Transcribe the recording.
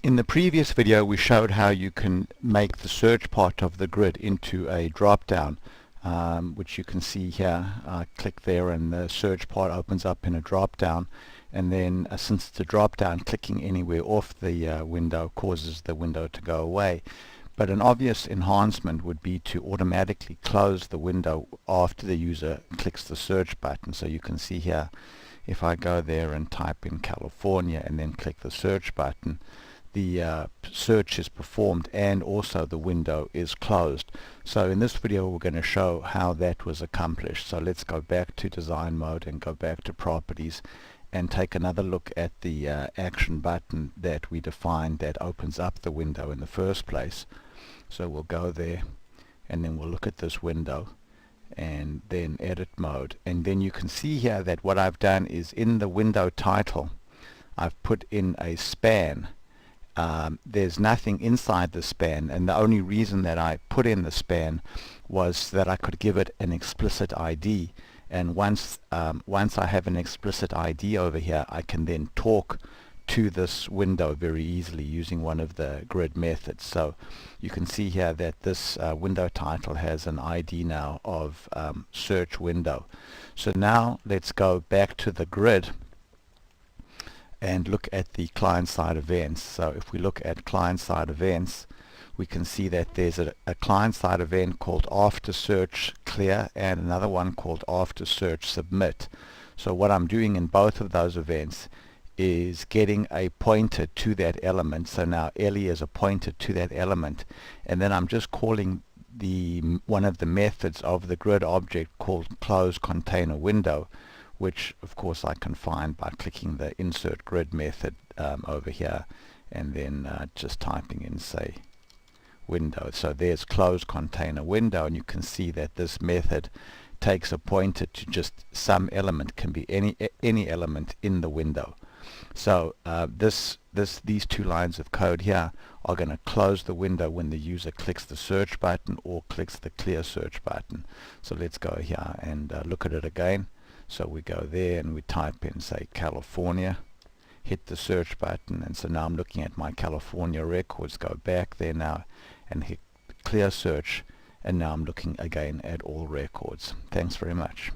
In the previous video we showed how you can make the search part of the grid into a drop-down, which you can see here. Click there and the search part opens up in a drop-down, and then since it's a drop-down, clicking anywhere off the window causes the window to go away. But an obvious enhancement would be to automatically close the window after the user clicks the search button. So you can see here, if I go there and type in California and then click the search button, the search is performed and also the window is closed. So in this video we're going to show how that was accomplished. So let's go back to design mode and go back to properties and take another look at the action button that we defined that opens up the window in the first place. So we'll go there and then we'll look at this window and then edit mode, and then you can see here that what I've done is in the window title I've put in a span. There's nothing inside the span, and the only reason that I put in the span was that I could give it an explicit ID, and once I have an explicit ID over here, I can then talk to this window very easily using one of the grid methods. So you can see here that this window title has an ID now of search window. So now let's go back to the grid and look at the client-side events. So if we look at client-side events, we can see that there's a client-side event called after search clear and another one called after search submit. So what I'm doing in both of those events is getting a pointer to that element. So now Ellie is a pointer to that element, and then I'm just calling one of the methods of the grid object called close container window, which of course I can find by clicking the insert grid method over here and then just typing in, say, window. So there's close container window, and you can see that this method takes a pointer to just some element, can be any element in the window. So these two lines of code here are going to close the window when the user clicks the search button or clicks the clear search button. So let's go here and look at it again. So we go there and we type in, say, California, hit the search button, and so now I'm looking at my California records. Go back there now and hit clear search, and now I'm looking again at all records. Thanks very much.